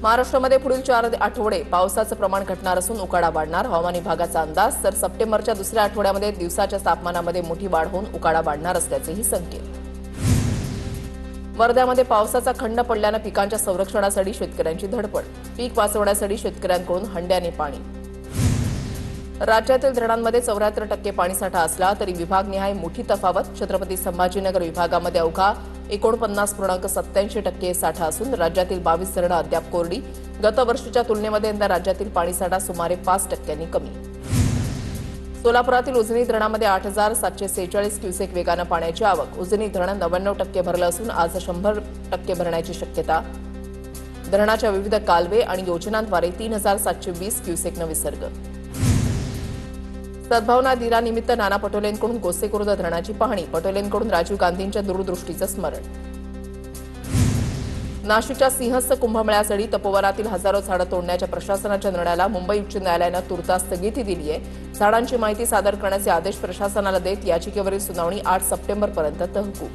महाराष्ट्रामध्ये पुढील 4 आठवडे पावसाचं प्रमाण घटणार असून उकाडा वाढणार. हवामान विभागाचा अंदाज. तर सप्टेंबरच्या दुसऱ्या आठवड्यामध्ये दिवसाच्या तापमानामध्ये मोठी वाढ होऊन उकाडा वाढणार असल्याचेही संकेत. वर्ध्यामध्ये पावसाचा खंड पडल्यानं पिकांच्या संरक्षणासाठी शेतकऱ्यांची धडपड. पीक वाचवण्यासाठी शेतकऱ्यांकडून हंड्याने पाणी. राज्यातील धरणांमध्ये 74% पाणीसाठा असला तरी विभागनिहाय मोठी तफावत. छत्रपती संभाजीनगर विभागामध्ये अवघा 49.87% साठा असून राज्यातील 22 धरणं अद्याप कोरडी. गतवर्षीच्या तुलनेमध्ये यंदा राज्यातील पाणीसाठा सुमारे 5% कमी. सोलापुरातील उजनी धरणामध्ये 8,746 क्युसेक वेगानं पाण्याची आवक. उजनी धरण 99% भरलं असून आज 100% भरण्याची शक्यता. धरणाच्या विविध कालवे आणि योजनांद्वारे 3,720 क्युसेकनं विसर्ग. सद्भावना दिनानिमित्त नाना पटोलेंकडून गोसेखुर्द धरणाची पाहणी. पटोलेंकडून राजीव गांधींच्या दूरदृष्टीचं स्मरण. नाशिकच्या सिंहस्थ कुंभमेळ्यासाठी तपोवनातील हजारो झाडं तोडण्याच्या प्रशासनाच्या निर्णयाला मुंबई उच्च न्यायालयानं तुर्तास स्थगिती दिली आहे. झाडांची माहिती सादर करण्याचे आदेश प्रशासनाला देत याचिकेवरील सुनावणी 8 सप्टेंबरपर्यंत तहकूब.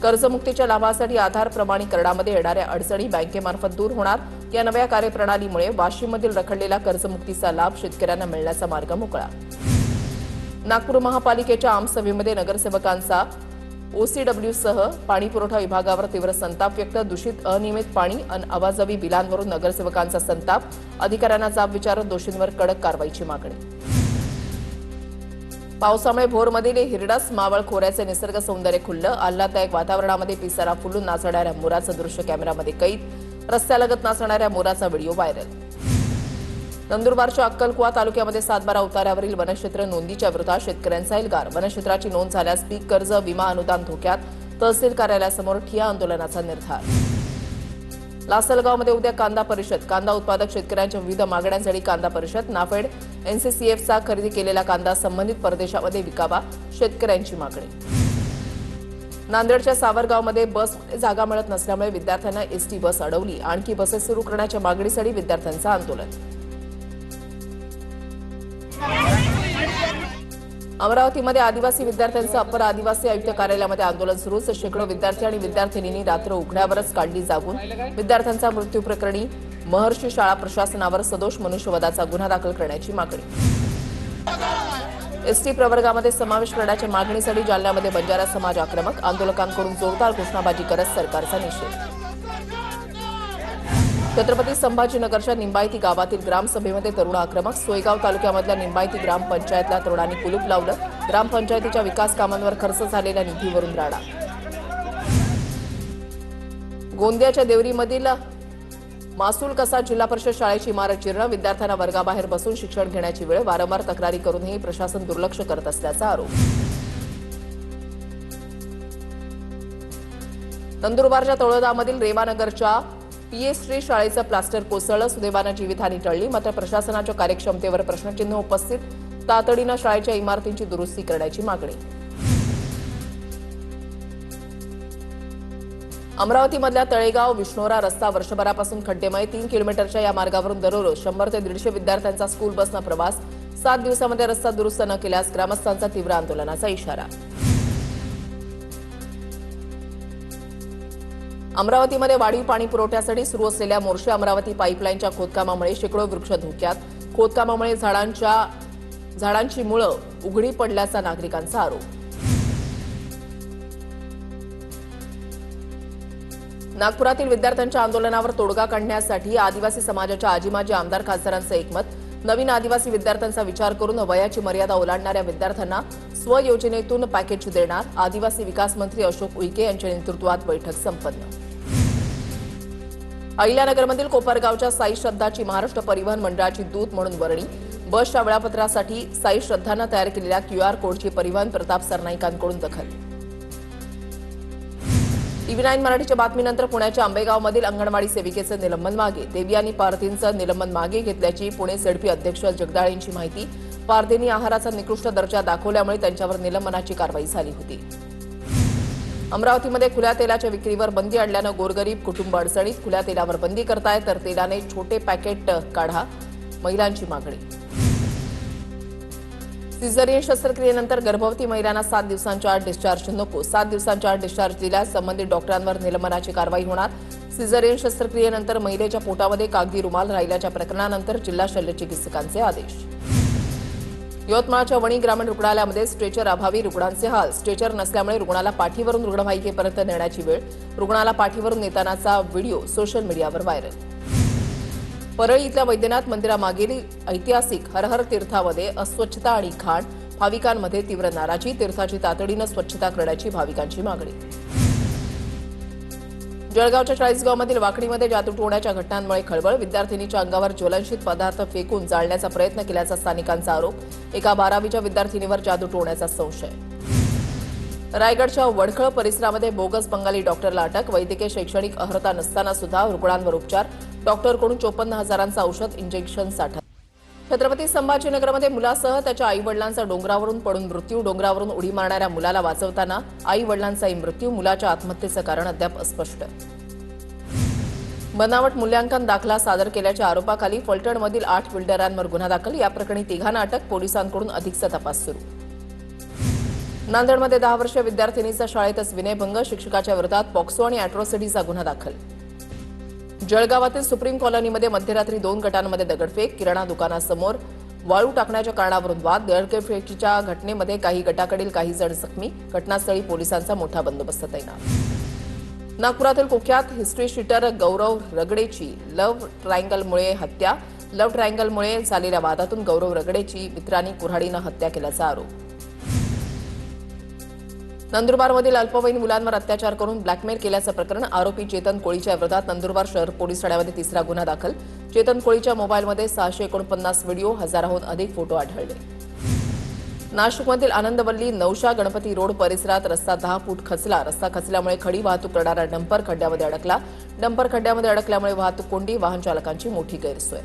कर्जमुक्तीच्या लाभासाठी आधार प्रमाणीकरणामध्ये येणाऱ्या अडचणी बँकेमार्फत दूर होणार. या नव्या कार्यप्रणालीमुळे वाशीममधील रखडलेला कर्जमुक्तीचा लाभ शेतकऱ्यांना मिळण्याचा मार्ग मोकळा. नागपूर महापालिकेच्या आमसभेमध्ये नगरसेवकांचा ओसीडब्ल्यूसह पाणीपुरवठा विभागावर तीव्र संताप व्यक्त. दूषित अनियमित पाणी आणि अवाजवी बिलांवरून नगरसेवकांचा संताप. अधिकाऱ्यांना जाब विचारत दोषींवर कडक कारवाईची मागणी. पावसामुळे भोरमधील हिरडस मावळ खोऱ्याचे निसर्ग सौंदर्य खुललं. आल्हाददायक वातावरणामध्ये पिसारा फुलून नाचणाऱ्या मोराचं दृश्य कॅमेऱ्यामध्ये कैद. रस्त्यालगत नाचणाऱ्या मोराचा व्हिडिओ व्हायरल. नंदुरबारच्या अक्कलकुवा तालुक्यामध्ये सातबारा उतार्यावरील वनक्षेत्र नोंदीच्या विरोधात शेतकऱ्यांचा एल्गार. वनक्षेत्राची नोंद झाल्यास पीक कर्ज विमा अनुदान धोक्यात. तहसील कार्यालयासमोर ठिय्या आंदोलनाचा निर्धार. लासलगावमध्ये उद्या कांदा परिषद. कांदा उत्पादक शेतकऱ्यांच्या विविध मागण्यांसाठी कांदा परिषद. नाफेड एनसीसीएफचा खरेदी केलेला कांदा संबंधित परदेशामध्ये विकावा. शेतकऱ्यांची मागणी. नांदेडच्या सावरगावमध्ये बसमध्ये जागा मिळत नसल्यामुळे विद्यार्थ्यांना एसटी बस अडवली. आणखी बसेस सुरू करण्याच्या मागणीसाठी विद्यार्थ्यांचं आंदोलन. अमरावतीमध्ये आदिवासी विद्यार्थ्यांचं अप्पर आदिवासी आयुक्त कार्यालयामध्ये आंदोलन सुरूच. शेकडो विद्यार्थी आणि विद्यार्थिनींनी रात्र उघड्यावरच काढली जागून. विद्यार्थ्यांचा मृत्यू प्रकरणी महर्षी शाळा प्रशासनावर सदोष मनुष्यवधाचा गुन्हा दाखल करण्याची मागणी. एसटी प्रवर्गामध्ये समावेश करण्याच्या मागणीसाठी जालन्यामध्ये बंजारा समाज आक्रमक. आंदोलकांकडून जोरदार घोषणाबाजी करत सरकारचा निषेध. छत्रपती संभाजीनगरच्या निंबायती गावातील ग्रामसभेमध्ये तरुण आक्रमक. सोयगाव तालुक्यामधल्या निंबायती ग्रामपंचायतला तरुणांनी कुलूप लावलं. ग्रामपंचायतीच्या विकास कामांवर खर्च झालेल्या निधीवरून राडा. गोंदियाच्या देवरीमधील मासूल कसा जिल्हा परिषद शाळेची इमारत जीर्ण. विद्यार्थ्यांना वर्गाबाहेर बसून शिक्षण घेण्याची वेळ. वारंवार तक्रारी करूनही प्रशासन दुर्लक्ष करत असल्याचा आरोप. नंदुरबारच्या तळोदामधील रेवानगरच्या पीएसटी शाळेचं प्लास्टर कोसळलं. सुदैवानं जीवितहानी टळली. मात्र प्रशासनाच्या कार्यक्षमतेवर प्रश्नचिन्ह उपस्थित. तातडीनं शाळेच्या इमारतींची दुरुस्ती करण्याची मागणी. अमरावतीमधल्या तळेगाव विष्णोरा रस्ता वर्षभरापासून खड्डेमय. 3 किलोमीटरच्या या मार्गावरून दररोज 100 ते 150 विद्यार्थ्यांचा स्कूल बसनं प्रवास. 7 दिवसामध्ये रस्ता दुरुस्त न केल्यास ग्रामस्थांचा तीव्र आंदोलनाचा इशारा. अमरावतीमध्ये वाढीव पाणी पुरवठ्यासाठी सुरू असलेल्या मोर्शी अमरावती पाईपलाईनच्या खोदकामामुळे शेकडो वृक्ष धोक्यात. खोदकामामुळे झाडांची मुळं उघडी पडल्याचा नागरिकांचा आरोप. नागपुरातील विद्यार्थ्यांच्या आंदोलनावर तोडगा काढण्यासाठी आदिवासी समाजाच्या आजी-माजी आमदार खासदारांचं एकमत. नवीन आदिवासी विद्यार्थ्यांचा विचार करून वयाची मर्यादा ओलांडणाऱ्या विद्यार्थ्यांना स्वयोजनेतून पॅकेज देणार. आदिवासी विकास मंत्री अशोक उईके यांच्या नेतृत्वात बैठक संपन्न. अहिल्यानगरमधील कोपरगावच्या साई श्रद्धाची महाराष्ट्र परिवहन मंडळाची दूत म्हणून वर्णी. बसच्या वेळापत्रासाठी साई श्रद्धानं तयार केलेल्या QR कोडची परिवहन प्रताप सरनाईकांकडून दखल. TV9 मराठीच्या बातमीनंतर पुण्याच्या आंबेगावमधील अंगणवाडी सेविकेचं निलंबन मागे. देवियानी पारधींचं निलंबन मागे घेतल्याची पुणे ZP अध्यक्ष जगदाळे यांची माहिती. पारधींनी आहाराचा निकृष्ट दर्जा दाखवल्यामुळे त्यांच्यावर निलंबनाची कारवाई झाली होती. अमरावतीमध्ये खुल्या तेलाच्या विक्रीवर बंदी आणल्यानं गोरगरीब कुटुंब अडचणीत. खुल्या तेलावर बंदी करताय तर तेलाने छोटे पॅकेट काढा. महिलांची मागणी. सिझेरियन शस्त्रक्रियेनंतर गर्भवती महिलांना 7 दिवसांच्या आत डिस्चार्ज नको. 7 दिवसांच्या आत डिस्चार्ज दिल्यास संबंधित डॉक्टरांवर निलंबनाची कारवाई होणार. सिझेरियन शस्त्रक्रियेनंतर महिलेच्या पोटामध्ये कागदी रुमाल राहिल्याच्या प्रकरणानंतर जिल्हा शल्यचिकित्सकांचे आदेश. यवतमाळच्या वणी ग्रामीण रुग्णालयामध्ये स्ट्रेचर अभावी रुग्णांचे हाल. स्ट्रेचर नसल्यामुळे रुग्णाला पाठीवरून रुग्णवाहिकेपर्यंत नेण्याची वेळ. रुग्णाला पाठीवरून नेतानाचा व्हिडिओ सोशल मीडियावर व्हायरल. परळी इथल्या वैद्यनाथ मंदिरामागील ऐतिहासिक हरहर तीर्थामध्ये अस्वच्छता आणि घाण. भाविकांमध्ये तीव्र नाराजी. तीर्थाची तातडीनं स्वच्छता करण्याची भाविकांची मागणी. जळगावच्या चाळीसगावमधील वाकडीमध्ये जादू टोण्याच्या घटनांमुळे खळबळ. विद्यार्थिनीच्या अंगावर ज्वलनशील पदार्थ फेकून जाळण्याचा प्रयत्न केल्याचा स्थानिकांचा आरोप. एका 12वीच्या विद्यार्थिनीवर जादू टोण्याचा संशय. रायगडच्या वडखळ परिसरामध्ये बोगस बंगाली डॉक्टरला अटक. वैद्यकीय शैक्षणिक अर्हता नसताना सुद्धा रुग्णांवर उपचार. डॉक्टरकडून 54,000चं औषध इंजेक्शन साठा. छत्रपती संभाजीनगरमध्ये मुलासह त्याच्या आईवडिलांचा डोंगरावरून पडून मृत्यू. डोंगरावरून उडी मारणाऱ्या मुलाला वाचवताना आईवडिलांचाही मृत्यू. मुलाच्या आत्महत्येचं कारण अद्याप अस्पष्ट. बनावट मूल्यांकन दाखला सादर केल्याच्या आरोपाखाली फलटणमधील 8 बिल्डरांवर गुन्हा दाखल. या प्रकरणी तिघांना अटक. पोलिसांकडून अधिकचा तपास सुरू. नांदेडमध्ये 10 वर्षीय विद्यार्थिनीचा शाळेतच विनयभंग. शिक्षकाच्या विरोधात पॉक्सो आणि अॅट्रॉसिटीचा गुन्हा दाखल. जळगावातील सुप्रीम कॉलनीमध्ये मध्यरात्री 2 गटांमध्ये दगडफेक. किराणा दुकानासमोर वाळू टाकण्याच्या कारणावरून वाद. दगडफेकीच्या घटनेमध्ये काही गटाकडील काही जण जखमी. घटनास्थळी पोलिसांचा मोठा बंदोबस्त तैनात. नागपुरातील कुख्यात हिस्ट्री शीटर गौरव रगडेची लव्ह ट्रायंगलमुळे हत्या. लव्ह ट्रायंगलमुळे झालेल्या वादातून गौरव रगडेची मित्रांनी कुऱ्हाडीनं हत्या केल्याचा आरोप. नंदुरबारमधील अल्पवयीन मुलांवर अत्याचार करून ब्लॅकमेल केल्याचं प्रकरण. आरोपी चेतन कोळीच्या विरोधात नंदुरबार शहर पोलीस ठाण्यामध्ये 3रा गुन्हा दाखल. चेतन कोळीच्या मोबाईलमध्ये 649 व्हिडिओ, 1000हून अधिक फोटो आढळले. नाशिकमधील आनंदवल्ली नौशा गणपती रोड परिसरात रस्ता 10 फूट खचला. रस्ता खचल्यामुळे खडी वाहतूक करणारा डंपर खड्ड्यामध्ये अडकला. डंपर खड्ड्यामध्ये अडकल्यामुळे वाहतूक कोंडी. वाहन चालकांची मोठी गैरसोय.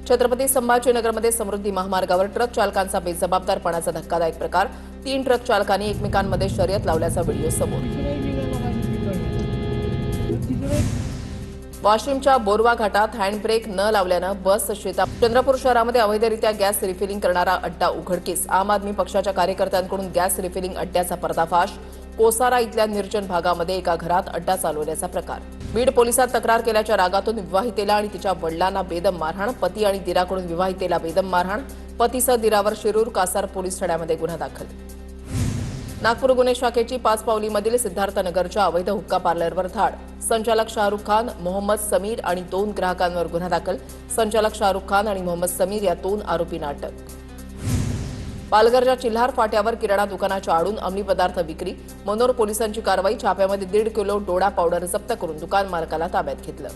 छत्रपती संभाजीनगरमध्ये समृद्धी महामार्गावर ट्रक चालकांचा बेजबाबदारपणाचा धक्कादायक प्रकार. 3 ट्रक चालकांनी एकमेकांमध्ये शर्यत लावल्याचा व्हिडिओ समोर. वाशिमच्या बोरवा घाटात हँडब्रेक न लावल्यानं बस शेतात. चंद्रपूर शहरामध्ये अवैधरित्या गॅस रिफिलिंग करणारा अड्डा उघडकीस. आम आदमी पक्षाच्या कार्यकर्त्यांकडून गॅस रिफिलिंग अड्ड्याचा पर्दाफाश. कोसारा इथल्या निर्जन भागामध्ये एका घरात अड्डा चालवण्याचा प्रकार. बीड पोलिसात तक्रार केल्याच्या रागातून विवाहितेला आणि तिच्या वडिलांना बेदम मारहाण. पती आणि दिराकडून विवाहितेला बेदम मारहाण. पतीसह दिरावर शिरूर कासार पोलीस ठाण्यामध्ये गुन्हा दाखल. नागपूर गुन्हे शाखेची 5 पावलीमधील सिद्धार्थनगरच्या अवैध हुक्का पार्लरवर धाड. संचालक शाहरुख खान, मोहम्मद समीर आणि 2 ग्राहकांवर गुन्हा दाखल. संचालक शाहरुख खान आणि मोहम्मद समीर या 2 आरोपींना अटक. पालघरच्या चिल्हार फाट्यावर किराणा दुकानाच्या आडून अंमली पदार्थ विक्री. मनोर पोलिसांची कारवाई. छाप्यामध्ये 1.5 किलो डोडा पावडर जप्त करून दुकान मालकाला ताब्यात घेतलं.